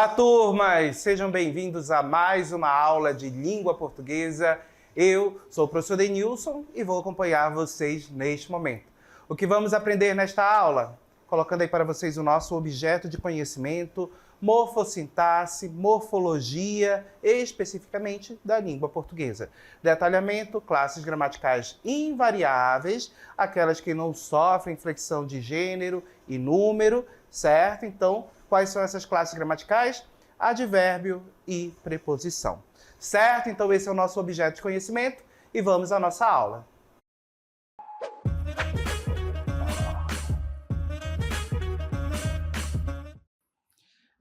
Olá, turmas! Sejam bem-vindos a mais uma aula de língua portuguesa. Eu sou o professor Denilson e vou acompanhar vocês neste momento. O que vamos aprender nesta aula? Colocando aí para vocês o nosso objeto de conhecimento, morfossintaxe, morfologia, especificamente da língua portuguesa. Detalhamento, classes gramaticais invariáveis, aquelas que não sofrem flexão de gênero e número, certo? Então, quais são essas classes gramaticais? Advérbio e preposição. Certo? Então esse é o nosso objeto de conhecimento e vamos à nossa aula.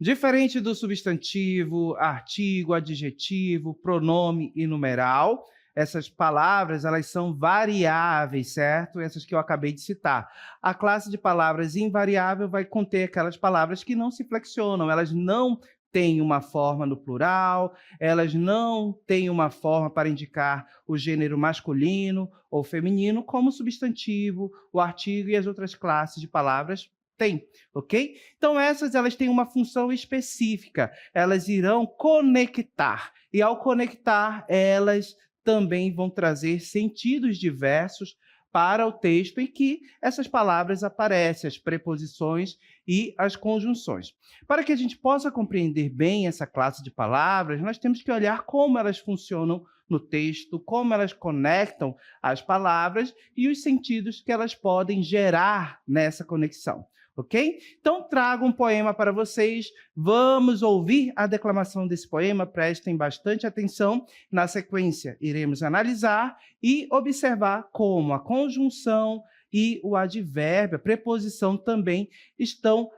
Diferente do substantivo, artigo, adjetivo, pronome e numeral, essas palavras, elas são variáveis, certo? Essas que eu acabei de citar. A classe de palavras invariável vai conter aquelas palavras que não se flexionam, elas não têm uma forma no plural, elas não têm uma forma para indicar o gênero masculino ou feminino, como o substantivo, o artigo e as outras classes de palavras têm, ok? Então elas têm uma função específica, elas irão conectar, e ao conectar, elas também vão trazer sentidos diversos para o texto em que essas palavras aparecem, as preposições e as conjunções. Para que a gente possa compreender bem essa classe de palavras, nós temos que olhar como elas funcionam no texto, como elas conectam as palavras e os sentidos que elas podem gerar nessa conexão. Ok? Então, trago um poema para vocês. Vamos ouvir a declamação desse poema. Prestem bastante atenção. Na sequência, iremos analisar e observar como a conjunção e o advérbio, a preposição também estão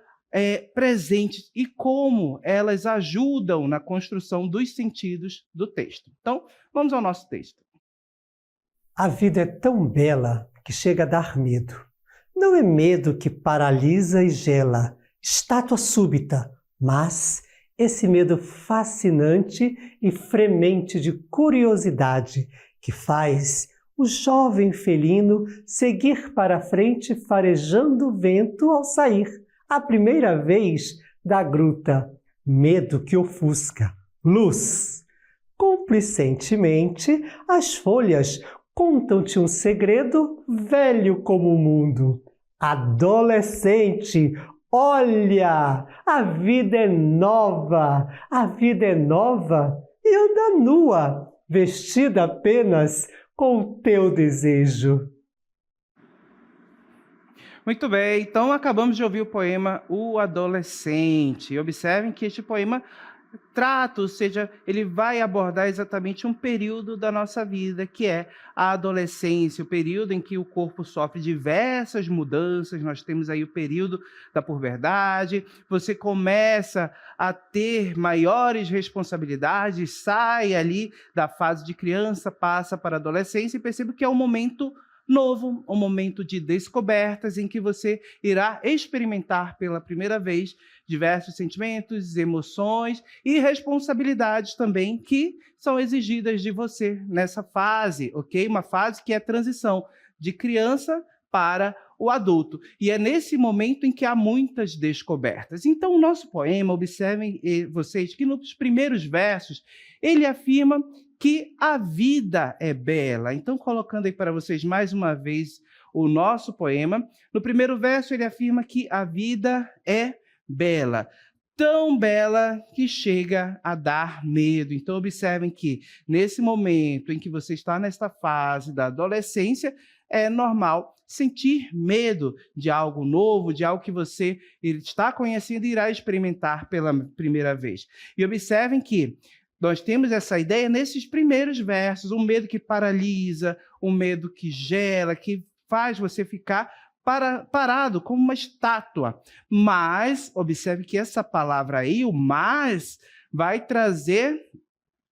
presentes e como elas ajudam na construção dos sentidos do texto. Então, vamos ao nosso texto. A vida é tão bela que chega a dar medo. Não é medo que paralisa e gela, estátua súbita, mas esse medo fascinante e fremente de curiosidade que faz o jovem felino seguir para a frente farejando o vento ao sair, a primeira vez, da gruta. Medo que ofusca. Luz. Complicentemente, as folhas contam-te um segredo velho como o mundo. Adolescente, olha, a vida é nova e anda nua, vestida apenas com o teu desejo. Muito bem, então acabamos de ouvir o poema O Adolescente. Observem que este poema trata, ou seja, ele vai abordar exatamente um período da nossa vida, que é a adolescência, o período em que o corpo sofre diversas mudanças. Nós temos aí o período da puberdade, você começa a ter maiores responsabilidades, sai ali da fase de criança, passa para a adolescência e percebe que é um momento novo, um momento de descobertas em que você irá experimentar pela primeira vez diversos sentimentos, emoções e responsabilidades também que são exigidas de você nessa fase, ok? Uma fase que é a transição de criança para o adulto. E é nesse momento em que há muitas descobertas. Então, o nosso poema, observem vocês que nos primeiros versos, ele afirma que a vida é bela. Então, colocando aí para vocês mais uma vez o nosso poema, no primeiro verso ele afirma que a vida é bela, tão bela que chega a dar medo. Então, observem que nesse momento em que você está nesta fase da adolescência, é normal sentir medo de algo novo, de algo que você está conhecendo e irá experimentar pela primeira vez. E observem que nós temos essa ideia nesses primeiros versos, um medo que paralisa, um medo que gela, que faz você ficar parado como uma estátua. Mas, observe que essa palavra aí, o mas, vai trazer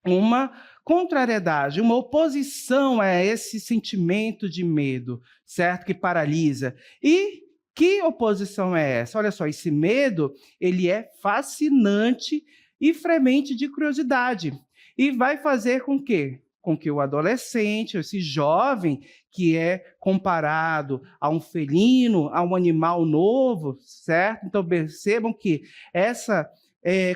uma contrariedade, uma oposição a esse sentimento de medo, certo? Que paralisa. E que oposição é essa? Olha só, esse medo, ele é fascinante e fremente de curiosidade. E vai fazer com que o adolescente, esse jovem que é comparado a um felino, a um animal novo, certo? Então percebam que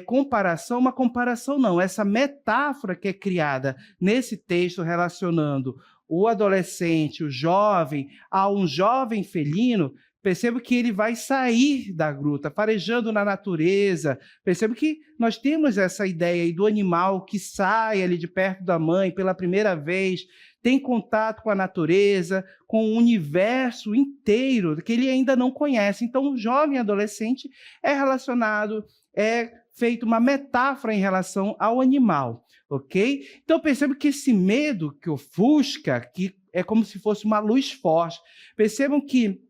comparação, uma comparação não, essa metáfora que é criada nesse texto relacionando o adolescente, o jovem, a um jovem felino, percebo que ele vai sair da gruta, farejando na natureza. Percebo que nós temos essa ideia aí do animal que sai ali de perto da mãe pela primeira vez, tem contato com a natureza, com o universo inteiro que ele ainda não conhece. Então, o jovem adolescente é relacionado, é feito uma metáfora em relação ao animal, ok? Então, eu percebo que esse medo que ofusca, que é como se fosse uma luz forte. Percebam que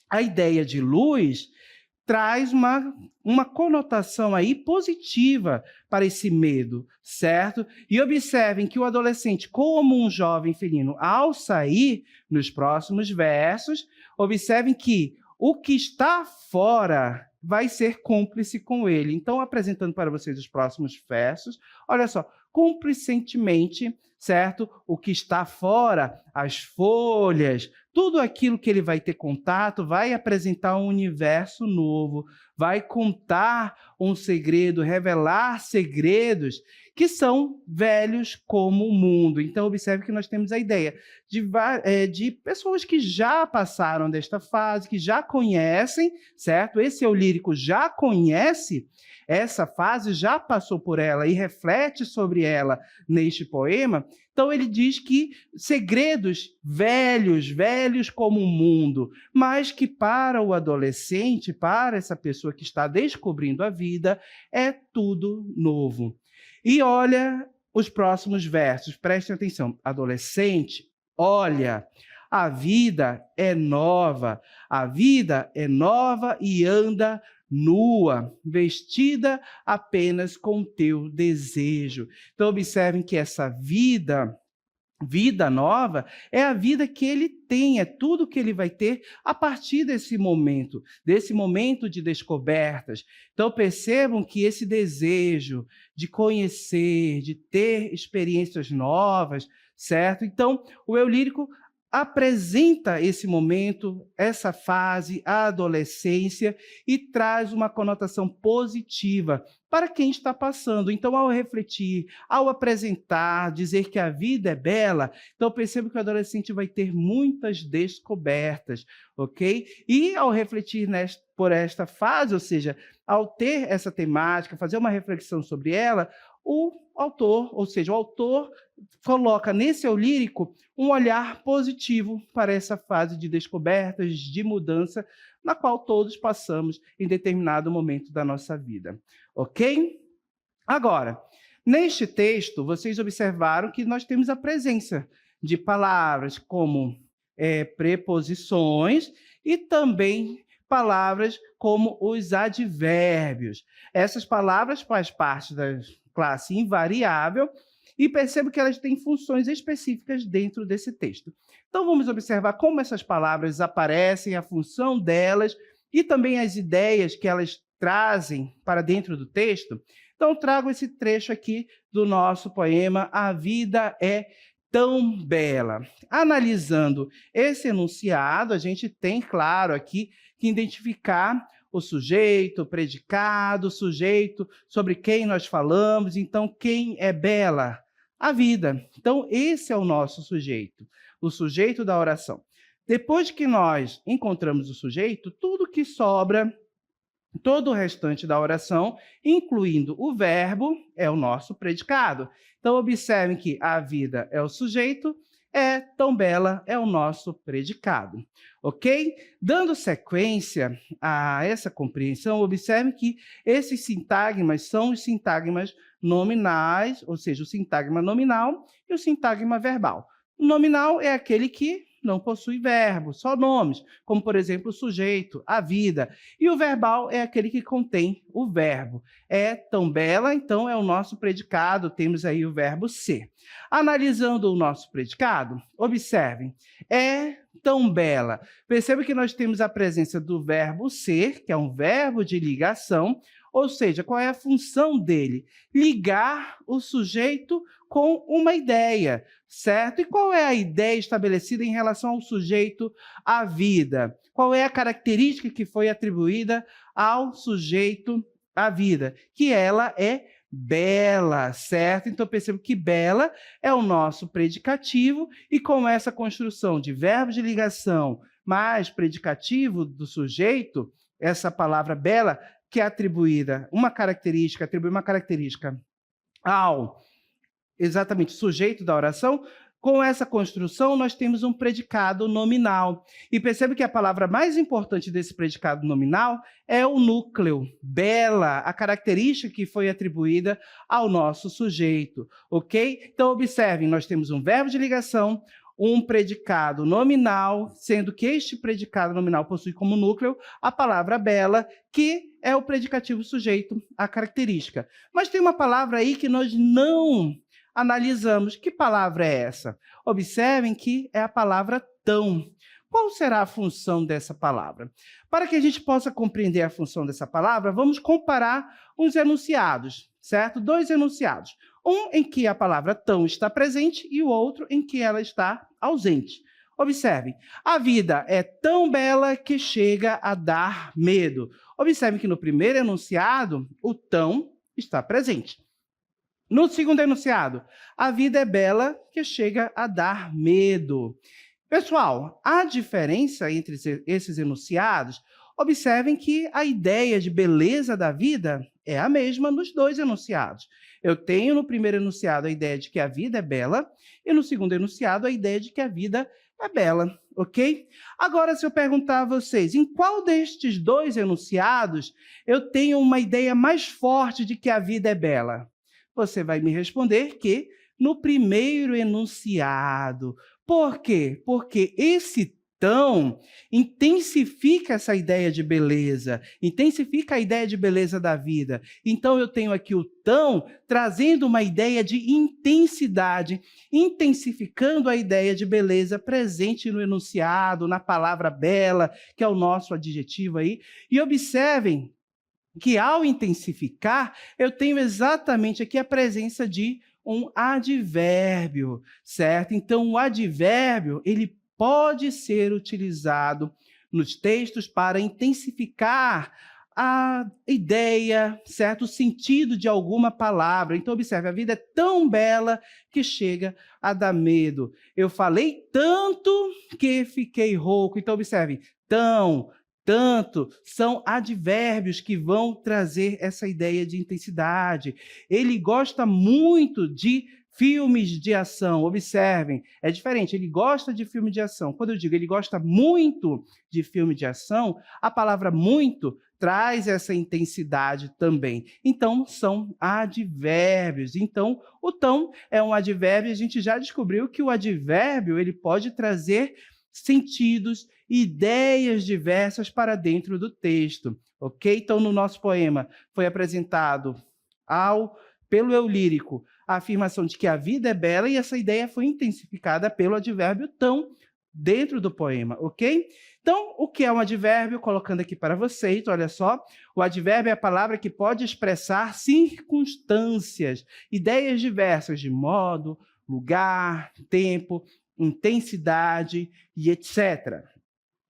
a ideia de luz traz uma conotação aí positiva para esse medo, certo? E observem que o adolescente, como um jovem felino, ao sair nos próximos versos, observem que o que está fora vai ser cúmplice com ele. Então, apresentando para vocês os próximos versos, olha só, cumplicentemente, certo? O que está fora, as folhas, tudo aquilo que ele vai ter contato, vai apresentar um universo novo, vai contar um segredo, revelar segredos que são velhos como o mundo. Então, observe que nós temos a ideia de pessoas que já passaram desta fase, que já conhecem, certo? Esse eu lírico já conhece essa fase, já passou por ela e reflete sobre ela neste poema. Então, ele diz que segredos velhos, velhos como o mundo, mas que para o adolescente, para essa pessoa que está descobrindo a vida, é tudo novo. E olha os próximos versos, prestem atenção. Adolescente, olha, a vida é nova e anda nua, vestida apenas com teu desejo. Então, observem que essa vida nova é a vida que ele tem, é tudo que ele vai ter a partir desse momento de descobertas. Então, percebam que esse desejo de conhecer, de ter experiências novas, certo? Então, o eu lírico apresenta esse momento, essa fase, a adolescência, e traz uma conotação positiva para quem está passando. Então, ao refletir, ao apresentar, dizer que a vida é bela, então percebo que o adolescente vai ter muitas descobertas, ok? E ao refletir por esta fase, ou seja, ao ter essa temática, fazer uma reflexão sobre ela, o autor coloca nesse eu lírico um olhar positivo para essa fase de descobertas, de mudança, na qual todos passamos em determinado momento da nossa vida. Ok? Agora, neste texto, vocês observaram que nós temos a presença de palavras como preposições e também palavras como os advérbios. Essas palavras fazem parte da classe invariável e percebo que elas têm funções específicas dentro desse texto. Então, vamos observar como essas palavras aparecem, a função delas e também as ideias que elas trazem para dentro do texto. Então, trago esse trecho aqui do nosso poema A Vida é Tão Bela. Analisando esse enunciado, a gente tem, claro, aqui que identificar o sujeito, o predicado, o sujeito sobre quem nós falamos. Então, quem é bela? A vida. Então, esse é o nosso sujeito, o sujeito da oração. Depois que nós encontramos o sujeito, tudo que sobra, todo o restante da oração, incluindo o verbo, é o nosso predicado. Então, observem que a vida é o sujeito, é tão bela é o nosso predicado, ok? Dando sequência a essa compreensão, observe que esses sintagmas são os sintagmas nominais, ou seja, o sintagma nominal e o sintagma verbal. O nominal é aquele que não possui verbo, só nomes, como, por exemplo, o sujeito, a vida. E o verbal é aquele que contém o verbo. É tão bela, então é o nosso predicado, temos aí o verbo ser. Analisando o nosso predicado, observem, é tão bela. Perceba que nós temos a presença do verbo ser, que é um verbo de ligação, ou seja, qual é a função dele? Ligar o sujeito com uma ideia, certo? E qual é a ideia estabelecida em relação ao sujeito, à vida? Qual é a característica que foi atribuída ao sujeito, a vida, que ela é bela, certo? Então, percebo que bela é o nosso predicativo, e com essa construção de verbo de ligação mais predicativo do sujeito, essa palavra bela, que é atribuída atribui uma característica ao exatamente sujeito da oração, com essa construção nós temos um predicado nominal. E percebe que a palavra mais importante desse predicado nominal é o núcleo, bela, a característica que foi atribuída ao nosso sujeito, ok? Então, observem, nós temos um verbo de ligação, um predicado nominal, sendo que este predicado nominal possui como núcleo a palavra bela, que é o predicativo sujeito, a característica. Mas tem uma palavra aí que nós não analisamos. Que palavra é essa? Observem que é a palavra tão. Qual será a função dessa palavra? Para que a gente possa compreender a função dessa palavra, vamos comparar uns enunciados, certo? 2 enunciados. Um em que a palavra tão está presente e o outro em que ela está ausente. Observem, a vida é tão bela que chega a dar medo. Observem que no primeiro enunciado, o tão está presente. No segundo enunciado, a vida é bela que chega a dar medo. Pessoal, a diferença entre esses enunciados, observem que a ideia de beleza da vida é a mesma nos 2 enunciados. Eu tenho no primeiro enunciado a ideia de que a vida é bela e no segundo enunciado a ideia de que a vida é bela, ok? Agora, se eu perguntar a vocês, em qual destes 2 enunciados eu tenho uma ideia mais forte de que a vida é bela? Você vai me responder que no primeiro enunciado. Por quê? Porque esse tão intensifica essa ideia de beleza, intensifica a ideia de beleza da vida. Então, eu tenho aqui o tão trazendo uma ideia de intensidade, intensificando a ideia de beleza presente no enunciado, na palavra bela, que é o nosso adjetivo aí. E observem que, ao intensificar, eu tenho exatamente aqui a presença de um advérbio, certo? Então, o advérbio, ele pode ser utilizado nos textos para intensificar a ideia, certo? O sentido de alguma palavra. Então, observe, a vida é tão bela que chega a dar medo. Eu falei tanto que fiquei rouco. Então, observe, tão, tanto, são advérbios que vão trazer essa ideia de intensidade. Ele gosta muito de filmes de ação. Observem, é diferente, ele gosta de filme de ação. Quando eu digo ele gosta muito de filme de ação, a palavra muito traz essa intensidade também. Então, são advérbios. Então, o tão é um advérbio. A gente já descobriu que o advérbio ele pode trazer sentidos, ideias diversas para dentro do texto, ok? Então, no nosso poema foi apresentado pelo eu lírico a afirmação de que a vida é bela, e essa ideia foi intensificada pelo advérbio tão dentro do poema, ok? Então, o que é um advérbio? Colocando aqui para vocês, olha só, o advérbio é a palavra que pode expressar circunstâncias, ideias diversas de modo, lugar, tempo, intensidade e etc.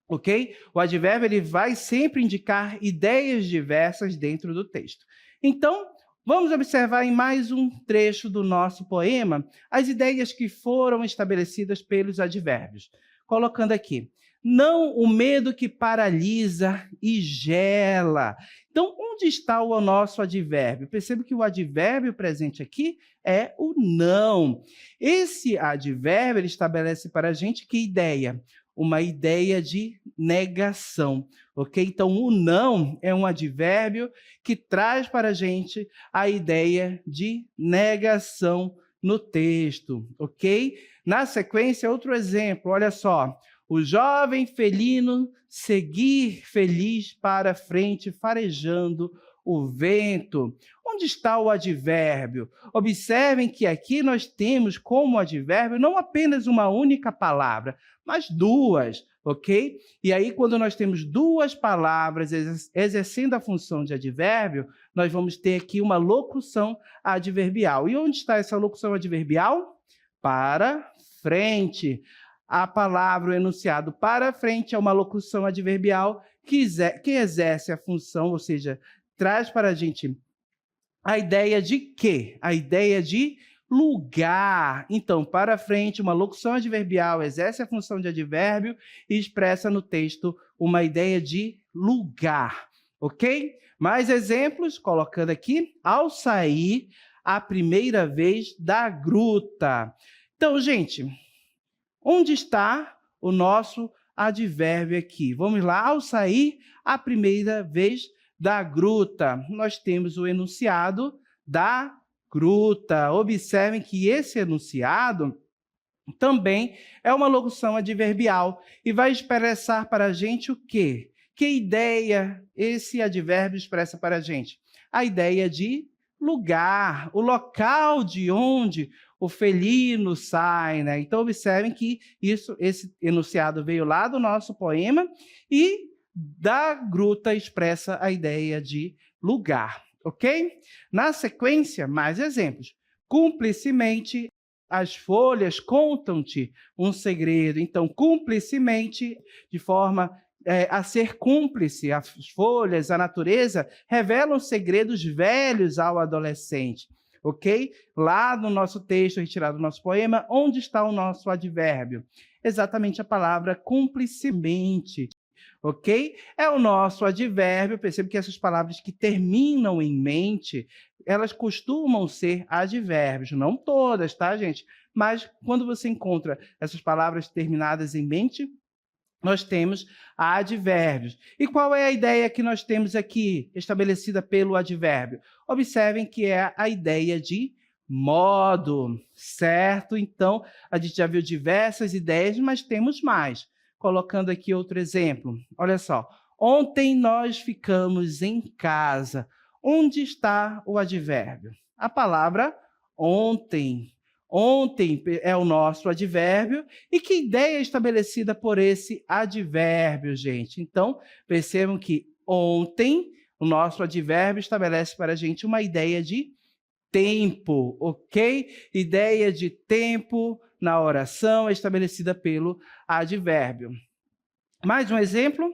Ok? O advérbio ele vai sempre indicar ideias diversas dentro do texto. Então, vamos observar em mais um trecho do nosso poema as ideias que foram estabelecidas pelos advérbios. Colocando aqui, não o medo que paralisa e gela. Então, onde está o nosso advérbio? Perceba que o advérbio presente aqui é o não. Esse advérbio ele estabelece para a gente que ideia? Uma ideia de negação, ok? Então, o não é um advérbio que traz para a gente a ideia de negação no texto, ok? Na sequência, outro exemplo, olha só. O jovem felino seguir feliz para frente, farejando o vento. Onde está o advérbio? Observem que aqui nós temos como advérbio não apenas uma única palavra, mas 2, ok? E aí, quando nós temos 2 palavras exercendo a função de advérbio, nós vamos ter aqui uma locução adverbial. E onde está essa locução adverbial? Para frente. A palavra, o enunciado para frente, é uma locução adverbial que exerce a função, ou seja, traz para a gente a ideia de quê? A ideia de lugar. Então, para frente, uma locução adverbial exerce a função de advérbio e expressa no texto uma ideia de lugar, ok? Mais exemplos, colocando aqui, ao sair a primeira vez da gruta. Então, gente, onde está o nosso advérbio aqui? Vamos lá, ao sair a primeira vez da gruta. Nós temos o enunciado da gruta. Observem que esse enunciado também é uma locução adverbial e vai expressar para a gente o quê? Que ideia esse advérbio expressa para a gente? A ideia de lugar, o local de onde o felino sai, né? Então, observem que esse enunciado veio lá do nosso poema e da gruta expressa a ideia de lugar, ok? Na sequência, mais exemplos. Cúmplicemente, as folhas contam-te um segredo. Então, cúmplicemente, de forma a ser cúmplice, as folhas, a natureza, revelam segredos velhos ao adolescente, ok? Lá no nosso texto, retirado do nosso poema, onde está o nosso advérbio? Exatamente a palavra cúmplicemente, ok? É o nosso advérbio. Percebe que essas palavras que terminam em mente, elas costumam ser advérbios, não todas, tá, gente? Mas quando você encontra essas palavras terminadas em mente, nós temos advérbios. E qual é a ideia que nós temos aqui, estabelecida pelo advérbio? Observem que é a ideia de modo, certo? Então, a gente já viu diversas ideias, mas temos mais. Colocando aqui outro exemplo. Olha só. Ontem nós ficamos em casa. Onde está o advérbio? A palavra ontem. Ontem é o nosso advérbio. E que ideia é estabelecida por esse advérbio, gente? Então, percebam que ontem, o nosso advérbio estabelece para a gente uma ideia de tempo, ok? Ideia de tempo na oração é estabelecida pelo advérbio. Mais um exemplo?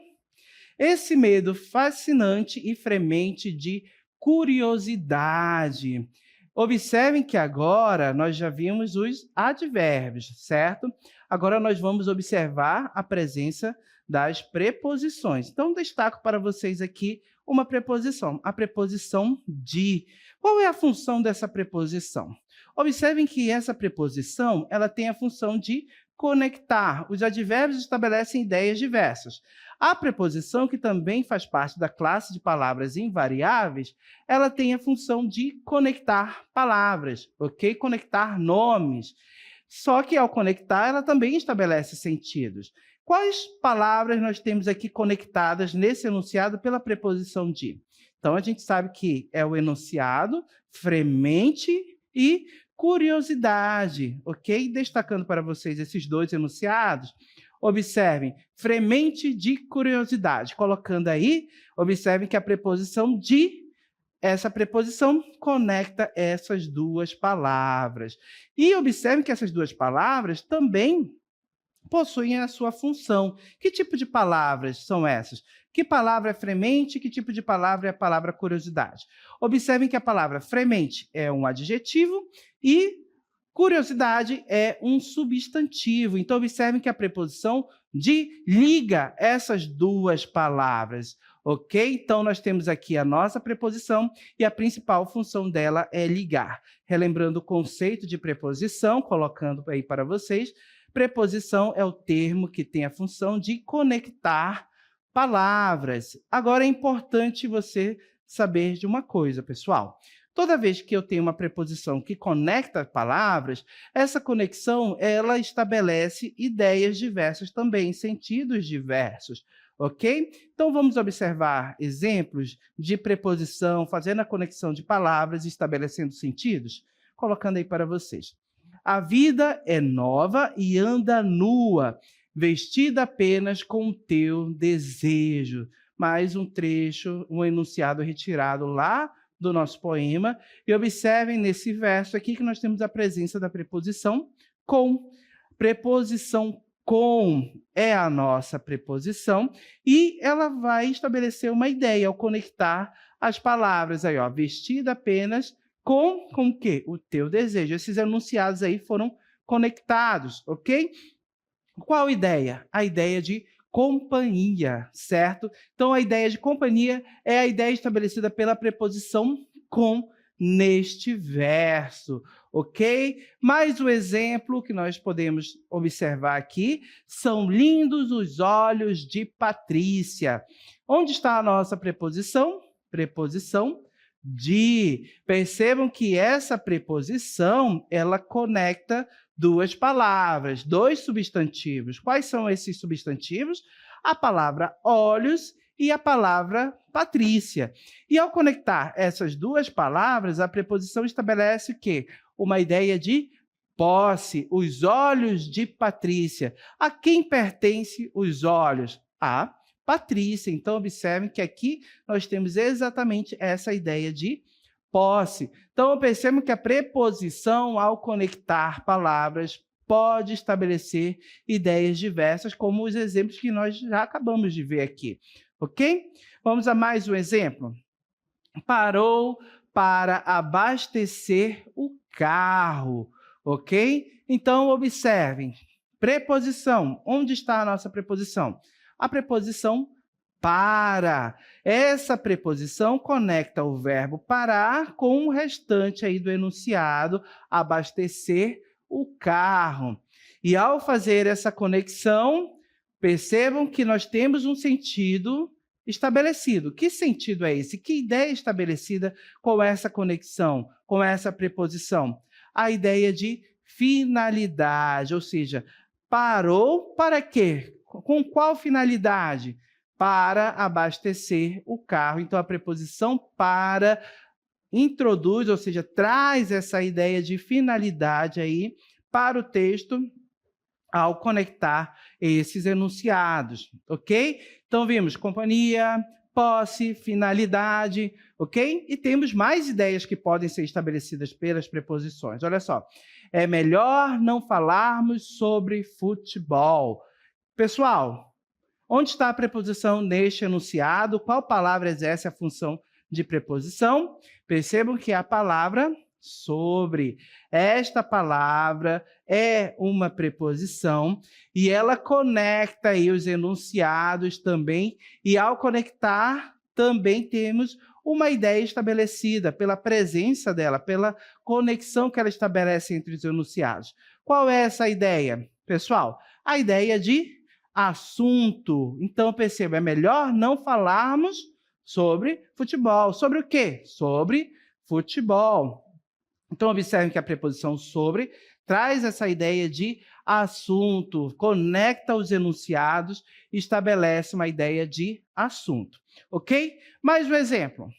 Esse medo fascinante e fremente de curiosidade. Observem que agora nós já vimos os advérbios, certo? Agora nós vamos observar a presença das preposições. Então, destaco para vocês aqui uma preposição, a preposição de. Qual é a função dessa preposição? Observem que essa preposição ela tem a função de conectar. Os advérbios estabelecem ideias diversas. A preposição, que também faz parte da classe de palavras invariáveis, ela tem a função de conectar palavras, ok? Conectar nomes. Só que, ao conectar, ela também estabelece sentidos. Quais palavras nós temos aqui conectadas nesse enunciado pela preposição de? Então, a gente sabe que é o enunciado, fremente e curiosidade, ok? Destacando para vocês esses dois enunciados, observem, fremente de curiosidade. Colocando aí, observem que a preposição de, essa preposição conecta essas duas palavras. E observem que essas duas palavras também possuem a sua função. Que tipo de palavras são essas? Que palavra é fremente? Que tipo de palavra é a palavra curiosidade? Observem que a palavra fremente é um adjetivo e curiosidade é um substantivo. Então, observem que a preposição de liga essas duas palavras, ok? Então, nós temos aqui a nossa preposição e a principal função dela é ligar. Relembrando o conceito de preposição, colocando aí para vocês, preposição é o termo que tem a função de conectar palavras. Agora, é importante você saber de uma coisa, pessoal. Toda vez que eu tenho uma preposição que conecta palavras, essa conexão ela estabelece ideias diversas também, sentidos diversos, ok? Então, vamos observar exemplos de preposição, fazendo a conexão de palavras e estabelecendo sentidos? Colocando aí para vocês. A vida é nova e anda nua, vestida apenas com o teu desejo. Mais um trecho, um enunciado retirado lá do nosso poema. E observem nesse verso aqui que nós temos a presença da preposição com. Preposição com é a nossa preposição e ela vai estabelecer uma ideia ao conectar as palavras aí, ó, vestida apenas com o quê? O teu desejo. Esses enunciados aí foram conectados, ok? Qual a ideia? A ideia de companhia, certo? Então, a ideia de companhia é a ideia estabelecida pela preposição com neste verso, ok? Mais um exemplo que nós podemos observar aqui, são lindos os olhos de Patrícia. Onde está a nossa preposição? Preposição de. Percebam que essa preposição, ela conecta duas palavras, dois substantivos. Quais são esses substantivos? A palavra olhos e a palavra Patrícia. E ao conectar essas duas palavras, a preposição estabelece o quê? Uma ideia de posse, os olhos de Patrícia. A quem pertence os olhos? A Patrícia. Então, observem que aqui nós temos exatamente essa ideia de posse. Então, percebam que a preposição, ao conectar palavras, pode estabelecer ideias diversas, como os exemplos que nós já acabamos de ver aqui. Ok? Vamos a mais um exemplo. Parou para abastecer o carro. Ok? Então, observem. Preposição. Onde está a nossa preposição? A preposição para. Essa preposição conecta o verbo parar com o restante aí do enunciado, abastecer o carro. E ao fazer essa conexão, percebam que nós temos um sentido estabelecido. Que sentido é esse? Que ideia estabelecida com essa conexão, com essa preposição? A ideia de finalidade, ou seja, parou para quê? Com qual finalidade? Para abastecer o carro. Então, a preposição para introduz, ou seja, traz essa ideia de finalidade aí para o texto ao conectar esses enunciados, ok? Então, vimos companhia, posse, finalidade, ok? E temos mais ideias que podem ser estabelecidas pelas preposições. Olha só, é melhor não falarmos sobre futebol. Pessoal, onde está a preposição neste enunciado? Qual palavra exerce a função de preposição? Percebam que é a palavra sobre. Esta palavra é uma preposição e ela conecta aí os enunciados também, e ao conectar também temos uma ideia estabelecida pela presença dela, pela conexão que ela estabelece entre os enunciados. Qual é essa ideia, pessoal? A ideia de assunto. Então, perceba, é melhor não falarmos sobre futebol. Sobre o quê? Sobre futebol. Então, observem que a preposição sobre traz essa ideia de assunto, conecta os enunciados e estabelece uma ideia de assunto. Ok? Mais um exemplo.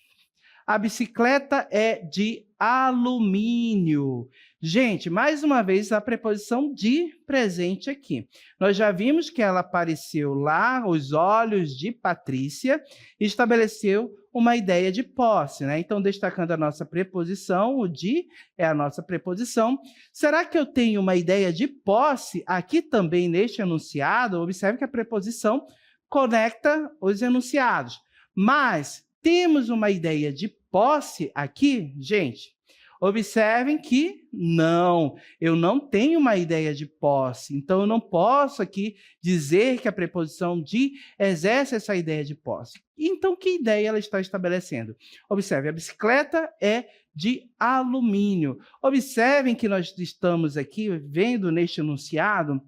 A bicicleta é de alumínio. Gente, mais uma vez, a preposição de presente aqui. Nós já vimos que ela apareceu lá, os olhos de Patrícia, e estabeleceu uma ideia de posse, né? Então, destacando a nossa preposição, o de é a nossa preposição. Será que eu tenho uma ideia de posse aqui também neste enunciado? Observe que a preposição conecta os enunciados. Mas temos uma ideia de posse aqui, gente? Observem que não, eu não tenho uma ideia de posse, então eu não posso aqui dizer que a preposição de exerce essa ideia de posse. Então, que ideia ela está estabelecendo? Observe, a bicicleta é de alumínio. Observem que nós estamos aqui vendo neste enunciado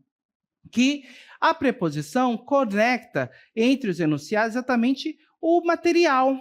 que a preposição conecta entre os enunciados exatamente o material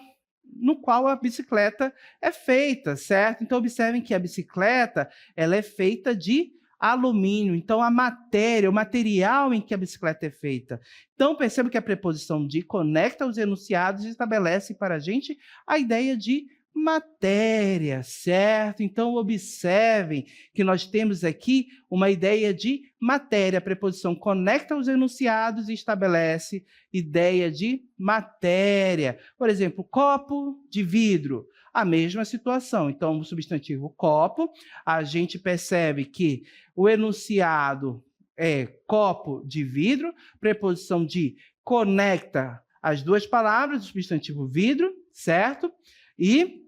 no qual a bicicleta é feita, certo? Então, observem que a bicicleta ela é feita de alumínio. Então, a matéria, o material em que a bicicleta é feita. Então, perceba que a preposição de conecta os enunciados e estabelece para a gente a ideia de matéria, certo? Então, observem que nós temos aqui uma ideia de matéria. A preposição conecta os enunciados e estabelece ideia de matéria. Por exemplo, copo de vidro. A mesma situação. Então, o substantivo copo, a gente percebe que o enunciado é copo de vidro, preposição de conecta as duas palavras, o substantivo vidro, certo? e,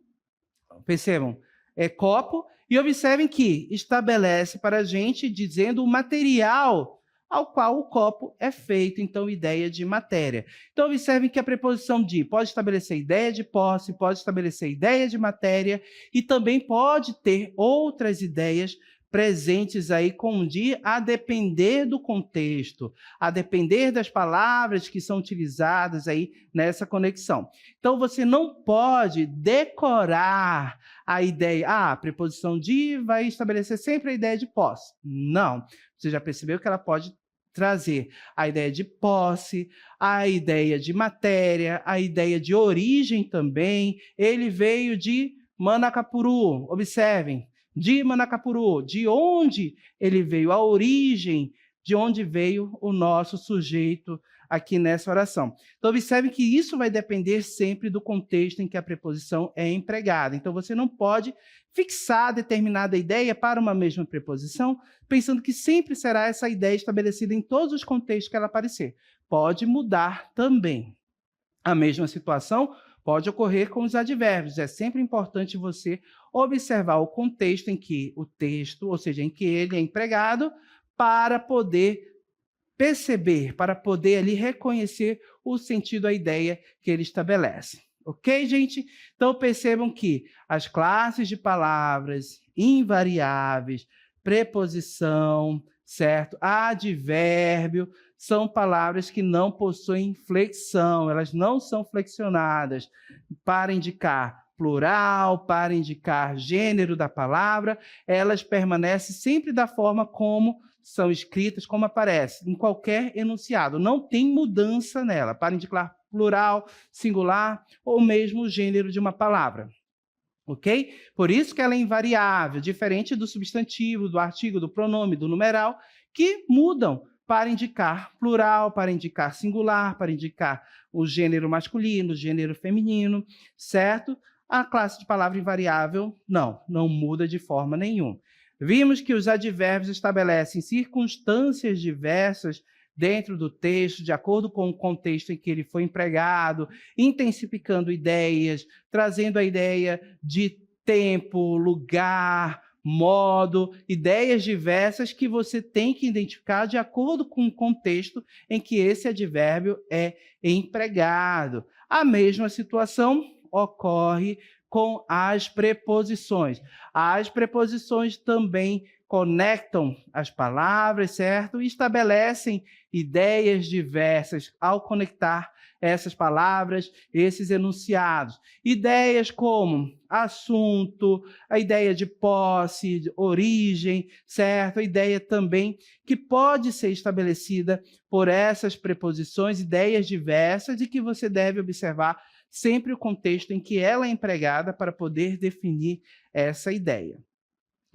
percebam, é copo, e observem que estabelece para a gente dizendo o material ao qual o copo é feito, então ideia de matéria. Então observem que a preposição de pode estabelecer ideia de posse, pode estabelecer ideia de matéria e também pode ter outras ideias presentes aí com o de a depender do contexto, a depender das palavras que são utilizadas aí nessa conexão. Então você não pode decorar a ideia, a preposição de vai estabelecer sempre a ideia de posse. Não. Você já percebeu que ela pode trazer a ideia de posse, a ideia de matéria, a ideia de origem também. Ele veio de Manacapuru, observem, de Manacapuru, de onde ele veio, a origem de onde veio o nosso sujeito aqui nessa oração. Então, observe que isso vai depender sempre do contexto em que a preposição é empregada. Então, você não pode fixar determinada ideia para uma mesma preposição, pensando que sempre será essa ideia estabelecida em todos os contextos que ela aparecer. Pode mudar também. A mesma situação pode ocorrer com os advérbios. É sempre importante você observar o contexto em que o texto, ou seja, em que ele é empregado, para poder perceber, para poder ali reconhecer o sentido, a ideia que ele estabelece. Ok, gente? Então, percebam que as classes de palavras invariáveis, preposição, certo? Advérbio, são palavras que não possuem flexão, elas não são flexionadas para indicar plural, para indicar gênero da palavra, elas permanecem sempre da forma como são escritas, como aparece em qualquer enunciado. Não tem mudança nela, para indicar plural, singular ou mesmo o gênero de uma palavra. Ok? Por isso que ela é invariável, diferente do substantivo, do artigo, do pronome, do numeral, que mudam para indicar plural, para indicar singular, para indicar o gênero masculino, o gênero feminino, certo? A classe de palavra invariável, não muda de forma nenhuma. Vimos que os advérbios estabelecem circunstâncias diversas dentro do texto, de acordo com o contexto em que ele foi empregado, intensificando ideias, trazendo a ideia de tempo, lugar, modo, ideias diversas que você tem que identificar de acordo com o contexto em que esse advérbio é empregado. A mesma situação ocorre com as preposições. As preposições também conectam as palavras, certo? E estabelecem ideias diversas ao conectar essas palavras, esses enunciados. Ideias como assunto, a ideia de posse, de origem, certo? A ideia também que pode ser estabelecida por essas preposições, ideias diversas e que você deve observar sempre o contexto em que ela é empregada para poder definir essa ideia.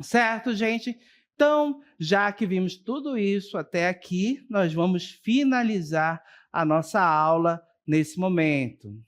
Certo, gente? Então, já que vimos tudo isso até aqui, nós vamos finalizar a nossa aula nesse momento.